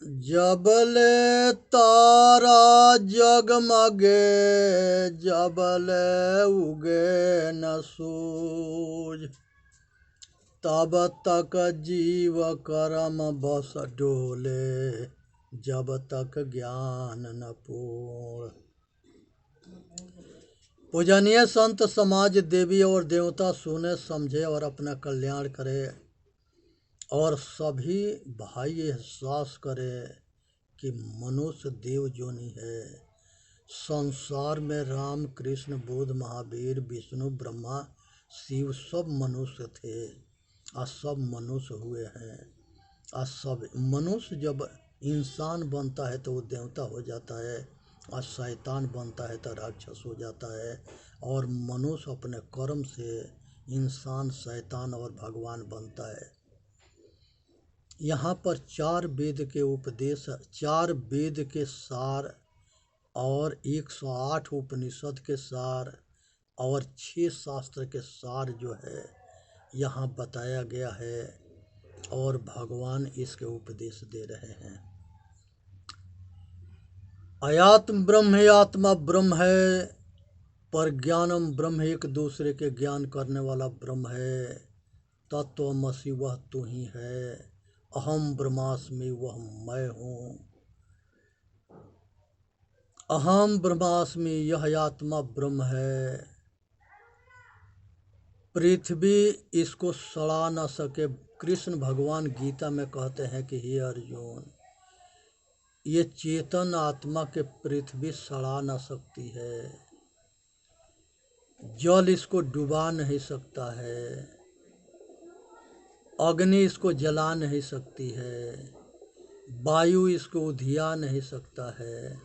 जबले तारा जगमगे जबले उगे न सूझ, तब तक जीव कर्म बस डोले, जब तक ज्ञान न पूर्ण। पूजनीय संत समाज देवी और देवता सुने समझे और अपना कल्याण करे, और सभी भाई एहसास करे कि मनुष्य देव जोनी है। संसार में राम कृष्ण बुद्ध महावीर विष्णु ब्रह्मा शिव सब मनुष्य थे, और सब मनुष्य हुए हैं। और सब मनुष्य जब इंसान बनता है तो वो देवता हो जाता है, और शैतान बनता है तो राक्षस हो जाता है। और मनुष्य अपने कर्म से इंसान शैतान और भगवान बनता है। यहाँ पर 4 वेद के उपदेश, 4 वेद के सार और 108 उपनिषद के सार और 6 शास्त्र के सार जो है यहाँ बताया गया है, और भगवान इसके उपदेश दे रहे हैं। अयात्म ब्रह्म है, आत्मा ब्रह्म है, पर ज्ञानम ब्रह्म, एक दूसरे के ज्ञान करने वाला ब्रह्म है। तत्वमसि वह तू ही है, अहम ब्रह्मास्मि वह मैं हूँ। अहम ब्रह्मास्मि यह आत्मा ब्रह्म है। पृथ्वी इसको सड़ा न सके। कृष्ण भगवान गीता में कहते हैं कि हे अर्जुन, ये चेतन आत्मा के पृथ्वी सड़ा न सकती है, जल इसको डुबा नहीं सकता है, अग्नि इसको जला नहीं सकती है, वायु इसको उधिया नहीं सकता है,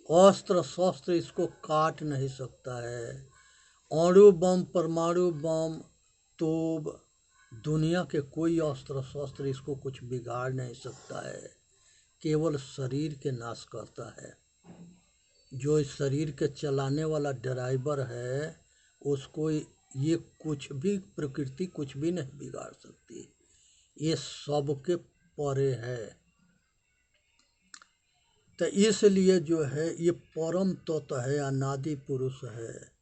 अस्त्र शस्त्र इसको काट नहीं सकता है, अणु बम परमाणु बम तोप दुनिया के कोई अस्त्र शस्त्र इसको कुछ बिगाड़ नहीं सकता है। केवल शरीर के नाश करता है। जो इस शरीर के चलाने वाला ड्राइवर है, उसको ये कुछ भी, प्रकृति कुछ भी नहीं बिगाड़ सकती। ये सबके परे है। तो इसलिए जो है ये परम तत्व है, अनादि पुरुष है,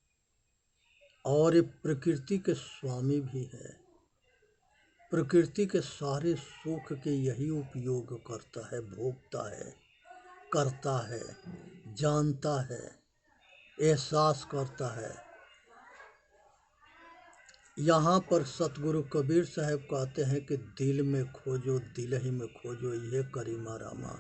और ये प्रकृति के स्वामी भी है। प्रकृति के सारे सुख के यही उपयोग करता है, भोगता है, करता है, जानता है, एहसास करता है। यहाँ पर सतगुरु कबीर साहब कहते हैं कि दिल में खोजो, दिल ही में खोजो, यह करीमा रामा।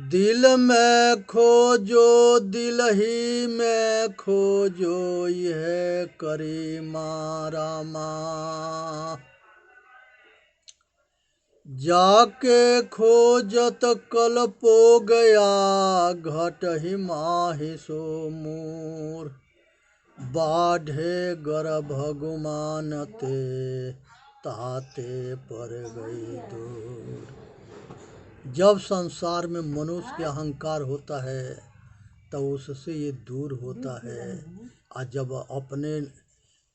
दिल में खोजो, दिल ही में खोजो, यह करीमा रामा। जाके खोजत कल पो गया, घट ही माहि सो मूर। बाढ़े गर्भ गुमानते, ताते पर गई दूर। जब संसार में मनुष्य के अहंकार होता है तो उससे ये दूर होता है, और जब अपने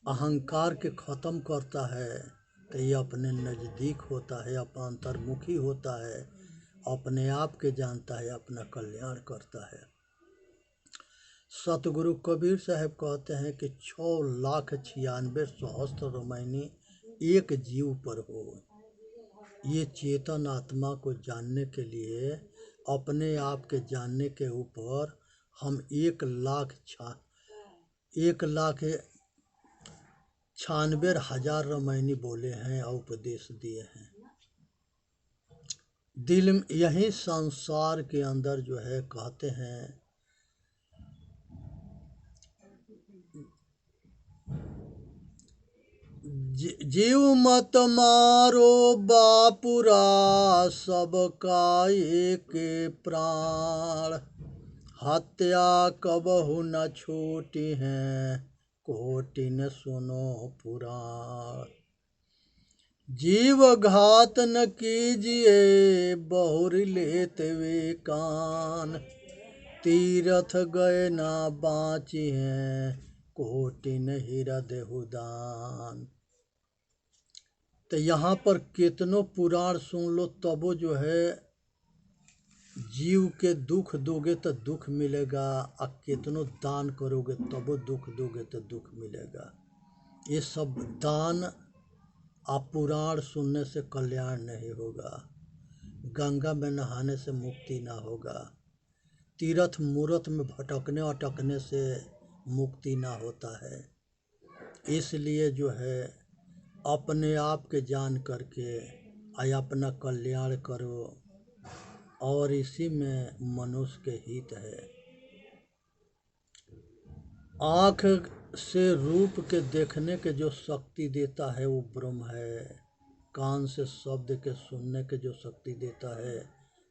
अहंकार के ख़त्म करता है तो ये अपने नज़दीक होता है, अपना अंतर्मुखी होता है, अपने आप के जानता है, अपना कल्याण करता है। सतगुरु कबीर साहब कहते हैं कि 6,96,000 रोमैनी एक जीव पर हो। ये चेतन आत्मा को जानने के लिए, अपने आप के जानने के ऊपर हम 1,96,000 रामायणी बोले हैं और उपदेश दिए हैं। दिल यही संसार के अंदर जो है कहते हैं जीव मत मारो बापुरा, सबका एक प्राण। हत्या कबहु न छूटी है, कोटिन सुनो पुराण। जीव घात न कीजिए, बहुरी लेते वे कान। तीरथ गए ना बाँची हैं, कोटिन हृदय उदान। तो यहाँ पर कितनों पुराण सुन लो तबो जो है जीव के दुख दोगे तो दुख मिलेगा, और कितनों दान करोगे तबो दुख दोगे तो दुख मिलेगा। ये सब दान आप पुराण सुनने से कल्याण नहीं होगा, गंगा में नहाने से मुक्ति ना होगा, तीर्थ मूर्त में भटकने अटकने से मुक्ति ना होता है। इसलिए जो है अपने आप के जान करके आय अपना कल्याण करो, और इसी में मनुष्य के हित है। आँख से रूप के देखने के जो शक्ति देता है वो ब्रह्म है, कान से शब्द के सुनने के जो शक्ति देता है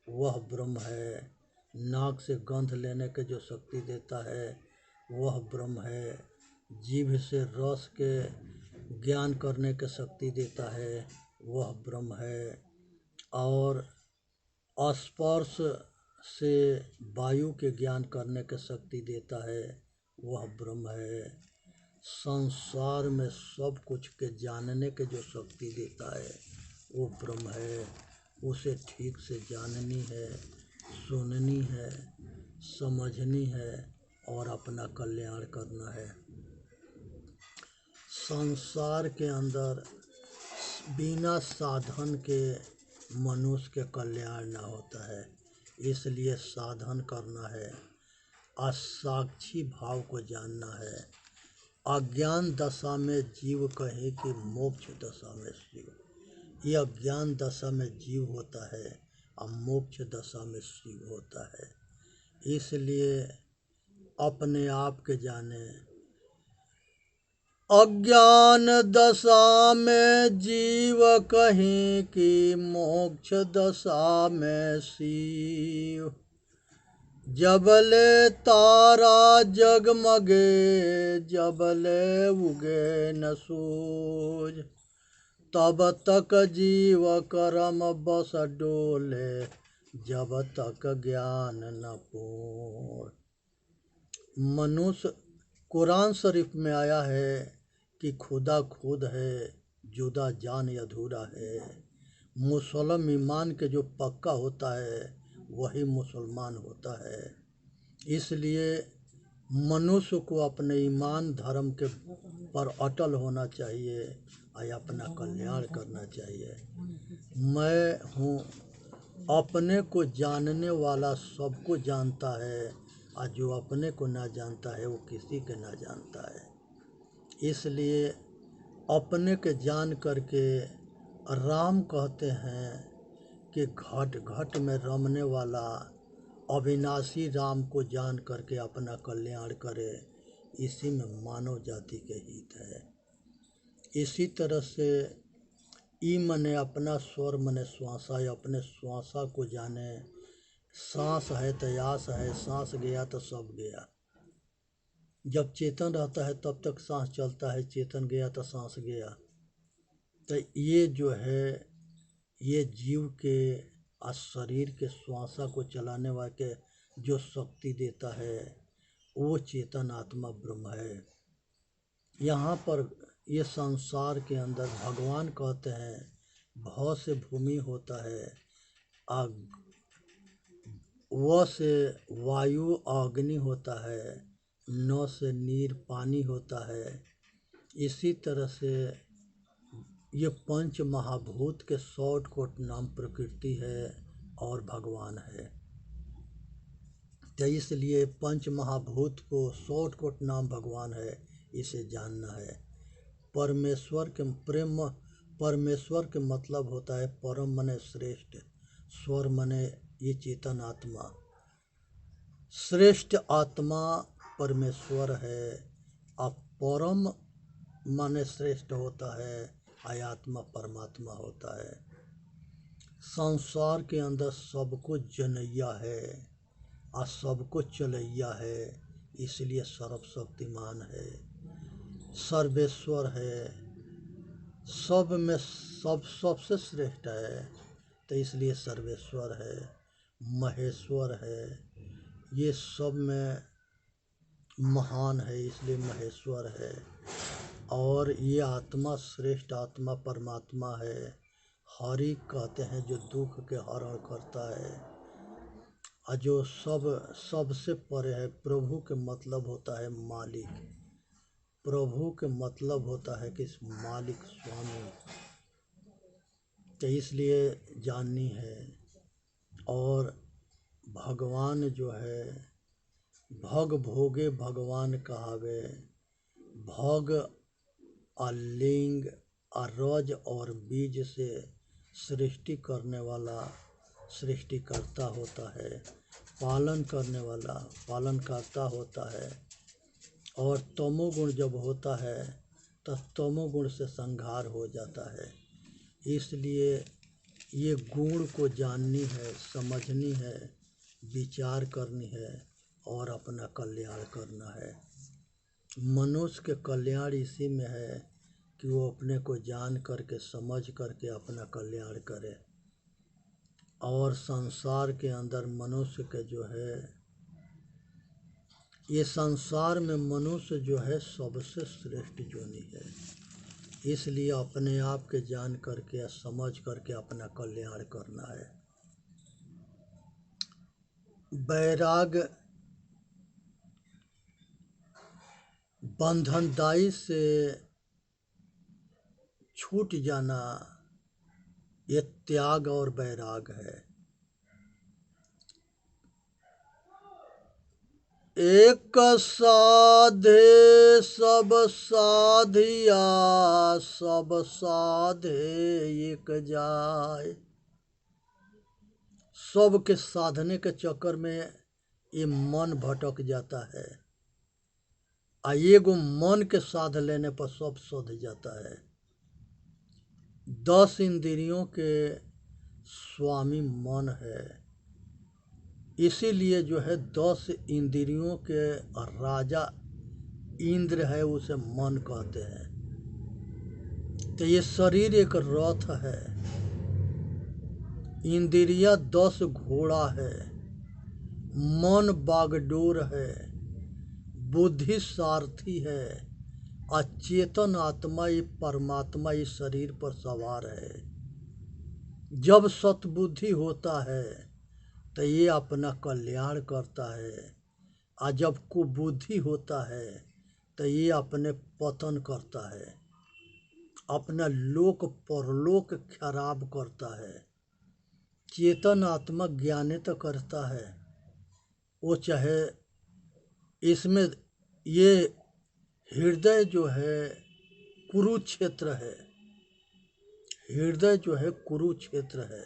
वह ब्रह्म है, नाक से गंध लेने के जो शक्ति देता है वह ब्रह्म है, जीभ से रस के ज्ञान करने की शक्ति देता है वह ब्रह्म है, और स्पर्श से वायु के ज्ञान करने की शक्ति देता है वह ब्रह्म है। संसार में सब कुछ के जानने के जो शक्ति देता है वो ब्रह्म है। उसे ठीक से जाननी है, सुननी है, समझनी है और अपना कल्याण करना है। संसार के अंदर बिना साधन के मनुष्य के कल्याण ना होता है, इसलिए साधन करना है, असाक्षी भाव को जानना है। अज्ञान दशा में जीव कहे कि मोक्ष दशा में शिव। ये अज्ञान दशा में जीव होता है और मोक्ष दशा में शिव होता है। इसलिए अपने आप के जाने। अज्ञान दशा में जीव कहीं कि मोक्ष दशा में शिव। जबले तारा जगमगे जबले उगे न सूरज, तब तक जीव कर्म बस डोले जब तक ज्ञान न पूर्ण। मनुष्य कुरान शरीफ में आया है कि खुदा खुद है, जुदा जान अधूरा है। मुसलमान ईमान के जो पक्का होता है वही मुसलमान होता है। इसलिए मनुष्य को अपने ईमान धर्म के पर अटल होना चाहिए और अपना कल्याण करना चाहिए। मैं हूँ, अपने को जानने वाला सबको जानता है, और जो अपने को ना जानता है वो किसी के ना जानता है। इसलिए अपने के जान करके राम कहते हैं कि घट घट में रमने वाला अविनाशी राम को जान करके अपना कल्याण करे, इसी में मानव जाति के हित है। इसी तरह से ई मने अपना, स्वर मने श्वासा, अपने श्वासा को जाने। सांस है तो आस है, सांस गया तो सब गया। जब चेतन रहता है तब तक सांस चलता है, चेतन गया तो सांस गया। तो ये जो है ये जीव के शरीर के श्वासा को चलाने वाले जो शक्ति देता है वो चेतन आत्मा ब्रह्म है। यहाँ पर ये संसार के अंदर भगवान कहते हैं भव से भूमि होता है, व से वायु अग्नि होता है, न से नीर पानी होता है। इसी तरह से ये पंच महाभूत के शॉर्टकट नाम प्रकृति है और भगवान है। तो इसलिए पंच महाभूत को शॉर्टकट नाम भगवान है, इसे जानना है। परमेश्वर के प्रेम, परमेश्वर के मतलब होता है परम मने श्रेष्ठ, स्वर मने ये चेतन आत्मा। श्रेष्ठ आत्मा परमेश्वर है, और परम माने श्रेष्ठ होता है, आत्मा परमात्मा होता है। संसार के अंदर सबको जनैया है और सबको चलैया है, इसलिए सर्वशक्तिमान है, सर्वेश्वर है, सब में सबसे श्रेष्ठ है, तो इसलिए सर्वेश्वर है, महेश्वर है, ये सब में महान है, इसलिए महेश्वर है। और ये आत्मा श्रेष्ठ आत्मा परमात्मा है। हरि कहते हैं जो दुख के हरण करता है और जो सबसे परे है। प्रभु के मतलब होता है मालिक, प्रभु के मतलब होता है कि मालिक स्वामी। तो इसलिए जाननी है। और भगवान जो है भग भोगे भगवान कहावे। भग अलिंग अरज और बीज से सृष्टि करने वाला सृष्टिकर्ता होता है, पालन करने वाला पालनकर्ता होता है। और तमोगुण जब होता है तो तमोगुण से संहार हो जाता है। इसलिए ये गुण को जाननी है, समझनी है, विचार करनी है और अपना कल्याण करना है। मनुष्य के कल्याण इसी में है कि वो अपने को जान करके समझ करके अपना कल्याण करे। और संसार के अंदर मनुष्य के जो है, ये संसार में मनुष्य जो है सबसे श्रेष्ठ योनि है। इसलिए अपने आप के जान करके समझ करके अपना कल्याण करना है। वैराग बंधनदायी से छूट जाना, ये त्याग और वैराग है। एक साधे सब साधिया, सब साधे एक जाय। सब के साधने के चक्कर में ये मन भटक जाता है। एगो मन के साध लेने पर सब सध जाता है। 10 इंद्रियों के स्वामी मन है। इसीलिए जो है 10 इंद्रियों के राजा इंद्र है, उसे मन कहते हैं। तो ये शरीर एक रथ है, इंद्रिया 10 घोड़ा है, मन बागडोर है, बुद्धि सारथी है, अचेतन आत्मा ये परमात्मा इस शरीर पर सवार है। जब सतबुद्धि होता है तो ये अपना कल्याण करता है, और जब कुबुद्धि होता है तो ये अपने पतन करता है, अपना लोक परलोक खराब करता है। चेतन आत्मा ज्ञानित करता है। वो चाहे इसमें ये हृदय जो है कुरुक्षेत्र है, हृदय जो है कुरुक्षेत्र है,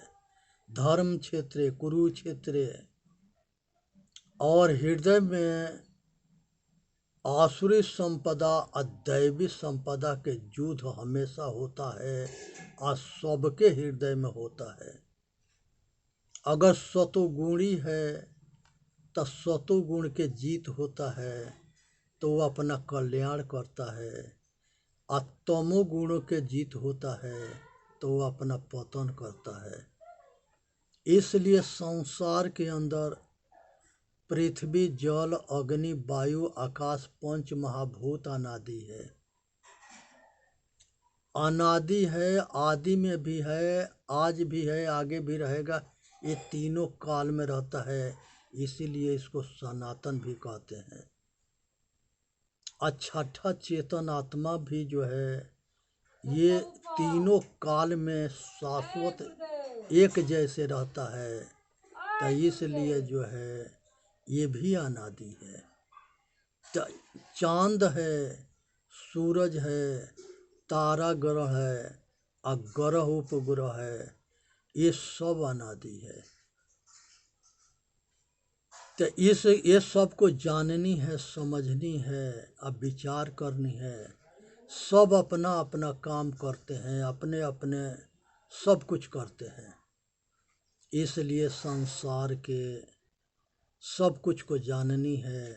धर्म क्षेत्र कुरुक्षेत्र। और हृदय में आसुरी संपदा और दैवी संपदा के युद्ध हमेशा होता है, और सबके हृदय में होता है। अगर सतोगुणी है तो सतोगुण के जीत होता है तो वो अपना कल्याण करता है, और तमोगुणों के जीत होता है तो वो अपना पतन करता है। इसलिए संसार के अंदर पृथ्वी जल अग्नि वायु आकाश 5 महाभूत अनादि है। अनादि है, आदि में भी है, आज भी है, आगे भी रहेगा। ये तीनों काल में रहता है, इसीलिए इसको सनातन भी कहते हैं। छठा चेतन आत्मा भी जो है ये तीनों काल में शाश्वत एक जैसे रहता है। तो इसलिए जो है ये भी अनादि है। चांद है, सूरज है, तारा ग्रह है और ग्रह उपग्रह है, ये सब अनादि है। तो ये सब को जाननी है, समझनी है और विचार करनी है। सब अपना अपना काम करते हैं, अपने अपने सब कुछ करते हैं। इसलिए संसार के सब कुछ को जाननी है।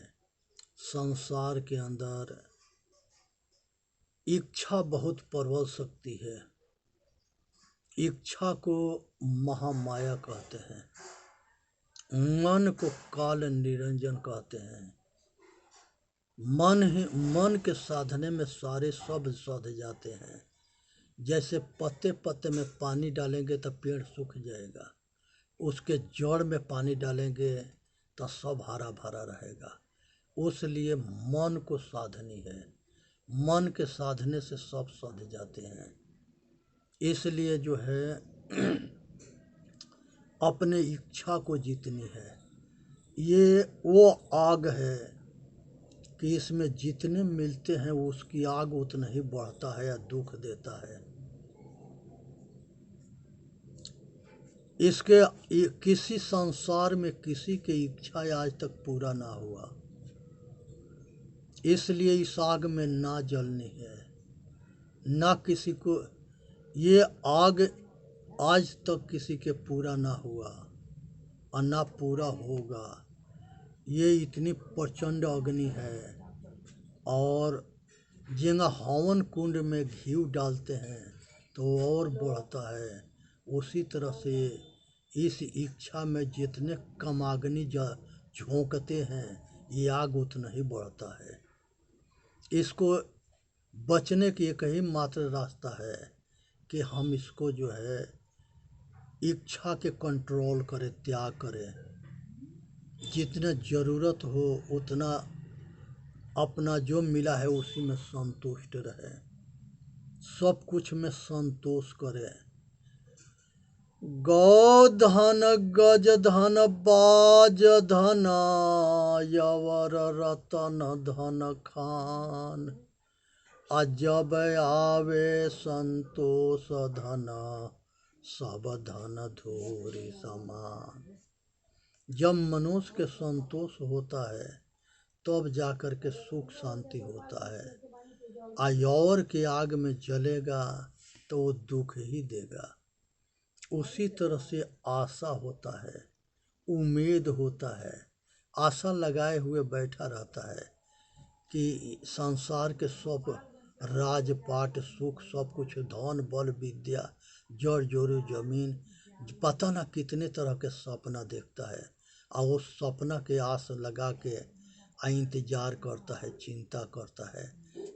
संसार के अंदर इच्छा बहुत प्रबल शक्ति है। इच्छा को महामाया कहते हैं, मन को काल निरंजन कहते हैं। मन के साधने में सारे सब सध जाते हैं। जैसे पत्ते पत्ते में पानी डालेंगे तो पेड़ सूख जाएगा, उसके जड़ में पानी डालेंगे तो सब हरा भरा रहेगा। उसलिए मन को साधनी है, मन के साधने से सब सध जाते हैं। इसलिए जो है अपने इच्छा को जीतनी है। ये वो आग है कि इसमें जितने मिलते हैं उसकी आग उतना ही बढ़ता है या दुख देता है। इसके किसी संसार में किसी की इच्छा आज तक पूरा ना हुआ, इसलिए इस आग में ना जलनी है, ना किसी को ये आग आज तक किसी के पूरा ना हुआ और ना पूरा होगा। ये इतनी प्रचंड अग्नि है। और जिंगा हवन कुंड में घी डालते हैं तो और बढ़ता है, उसी तरह से इस इच्छा में जितने कम अग्नि झोंकते हैं ये आग उतना ही बढ़ता है। इसको बचने की एक ही मात्र रास्ता है कि हम इसको जो है इच्छा के कंट्रोल करें, त्याग करें। जितना ज़रूरत हो उतना अपना जो मिला है उसी में संतुष्ट रहे, सब कुछ में संतोष करें। गौ धन गज धन बाज धन यवर रतन धन खान, जब आवे संतोष धन सब धन धूरी समान। जब मनुष्य के संतोष होता है तब जाकर के सुख शांति होता है। यौवर के आग में जलेगा तो वो दुख ही देगा। उसी तरह से आशा होता है, उम्मीद होता है, आशा लगाए हुए बैठा रहता है कि संसार के सब राजपाट सुख सब कुछ धन बल विद्या जड़ जोरू जमीन, पता ना कितने तरह के सपना देखता है और उस सपना के आस लगा के इंतज़ार करता है, चिंता करता है।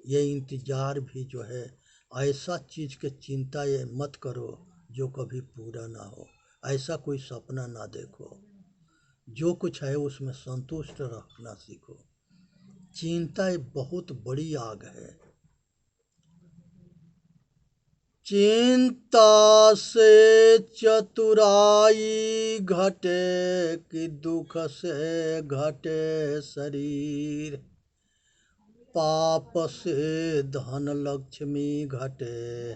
ये इंतज़ार भी जो है ऐसा चीज़ के चिंता ये मत करो जो कभी पूरा ना हो, ऐसा कोई सपना ना देखो। जो कुछ है उसमें संतुष्ट रखना सीखो। चिंता एक बहुत बड़ी आग है। चिंता से चतुराई घटे कि दुख से घटे शरीर, पाप से धन लक्ष्मी घटे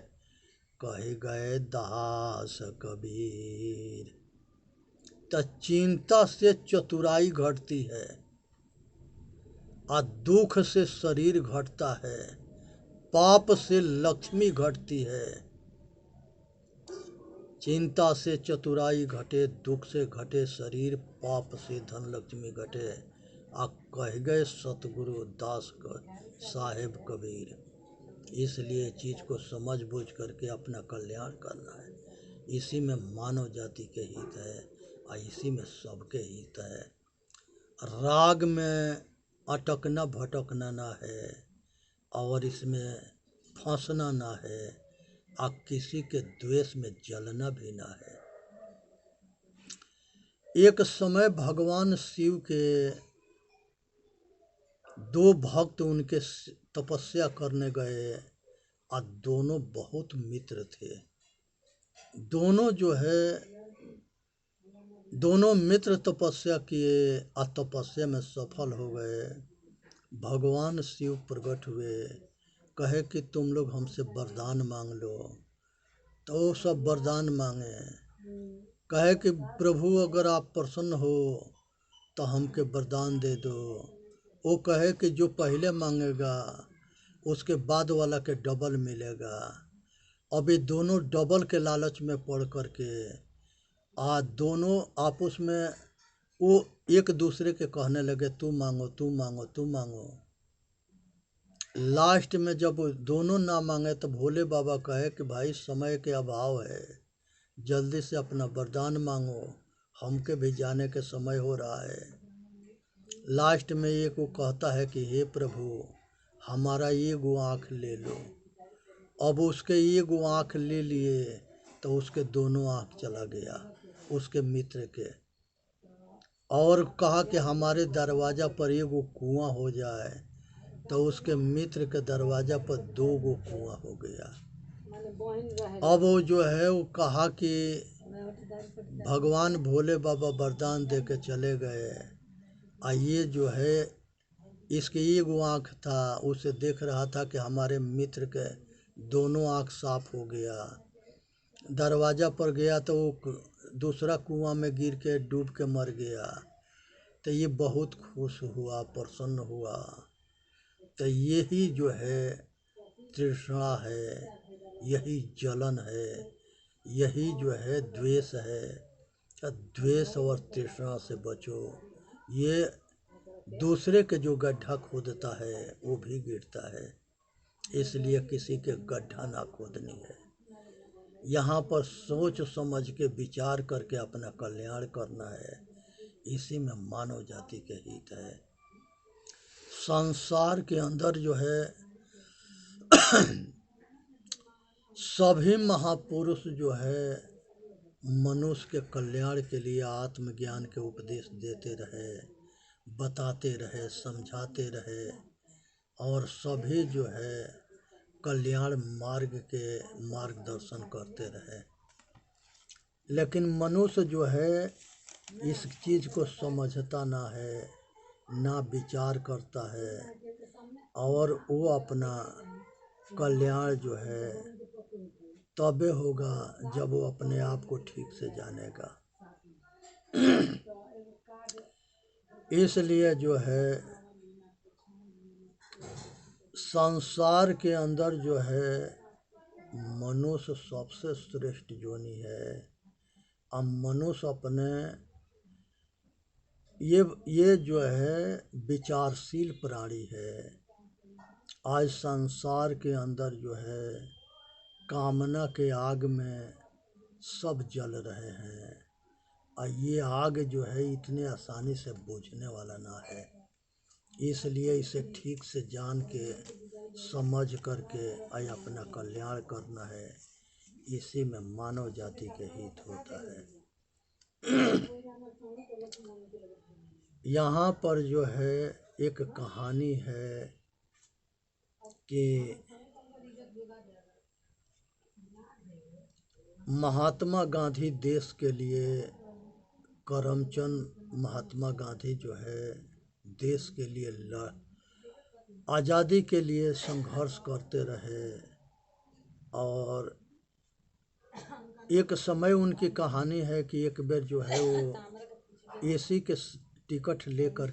कहे गए दास कबीर। तो चिंता से चतुराई घटती है और दुख से शरीर घटता है, पाप से लक्ष्मी घटती है। चिंता से चतुराई घटे, दुख से घटे शरीर, पाप से धन लक्ष्मी घटे आ कह गए सतगुरु दास साहेब कबीर। इसलिए चीज़ को समझ बूझ करके अपना कल्याण करना है। इसी में मानव जाति के हित है और इसी में सबके हित है। राग में अटकना भटकना ना है और इसमें फंसना ना है और किसी के द्वेष में जलना भी ना है। एक समय भगवान शिव के दो भक्त उनके तपस्या करने गए और दोनों बहुत मित्र थे। दोनों जो है दोनों मित्र तपस्या किए और तपस्या में सफल हो गए। भगवान शिव प्रकट हुए, कहे कि तुम लोग हमसे वरदान मांग लो। तो वो सब वरदान मांगे। कहे कि प्रभु अगर आप प्रसन्न हो तो हमके वरदान दे दो। वो कहे कि जो पहले मांगेगा उसके बाद वाला के डबल मिलेगा। अब ये दोनों डबल के लालच में पड़ करके दोनों आपस में वो एक दूसरे के कहने लगे तू मांगो तू मांगो तू मांगो। लास्ट में जब दोनों ना मांगे तो भोले बाबा कहे कि भाई समय के अभाव है, जल्दी से अपना वरदान मांगो, हमके भी जाने के समय हो रहा है। लास्ट में एक वो कहता है कि हे प्रभु हमारा एगो आँख ले लो। अब उसके एगो आँख ले लिए तो उसके दोनों आँख चला गया उसके मित्र के। और कहा कि हमारे दरवाज़ा पर एगो कुआं हो जाए, तो उसके मित्र के दरवाज़ा पर 2 गो कुआं हो गया। अब वो जो है वो कहा कि भगवान भोले बाबा वरदान दे के चले गए, ये जो है इसके एगो आँख था, उसे देख रहा था कि हमारे मित्र के दोनों आँख साफ हो गया। दरवाज़ा पर गया तो वो दूसरा कुआं में गिर के डूब के मर गया। तो ये बहुत खुश हुआ, प्रसन्न हुआ। तो यही जो है तृष्णा है, यही जलन है, यही जो है द्वेष है। द्वेष और तृष्णा से बचो। ये दूसरे के जो गड्ढा खोदता है वो भी गिरता है, इसलिए किसी के गड्ढा ना खोदनी है। यहाँ पर सोच समझ के विचार करके अपना कल्याण करना है, इसी में मानव जाति के हित है। संसार के अंदर जो है सभी महापुरुष जो है मनुष्य के कल्याण के लिए आत्मज्ञान के उपदेश देते रहे, बताते रहे, समझाते रहे, और सभी जो है कल्याण मार्ग के मार्गदर्शन करते रहे। लेकिन मनुष्य जो है इस चीज़ को समझता ना है, ना विचार करता है, और वो अपना कल्याण जो है तबे होगा जब वो अपने आप को ठीक से जानेगा। इसलिए जो है संसार के अंदर जो है मनुष्य सबसे श्रेष्ठ योनि है। अब मनुष्य अपने ये जो है विचारशील प्राणी है। आज संसार के अंदर जो है कामना के आग में सब जल रहे हैं, और ये आग जो है इतने आसानी से बुझने वाला ना है। इसलिए इसे ठीक से जान के समझ करके अपना कल्याण करना है, इसी में मानव जाति के हित होता है। यहाँ पर जो है एक कहानी है कि महात्मा गांधी देश के लिए, करमचंद महात्मा गांधी जो है देश के लिए आज़ादी के लिए संघर्ष करते रहे। और एक समय उनकी कहानी है कि एक बार जो है वो एसी के टिकट लेकर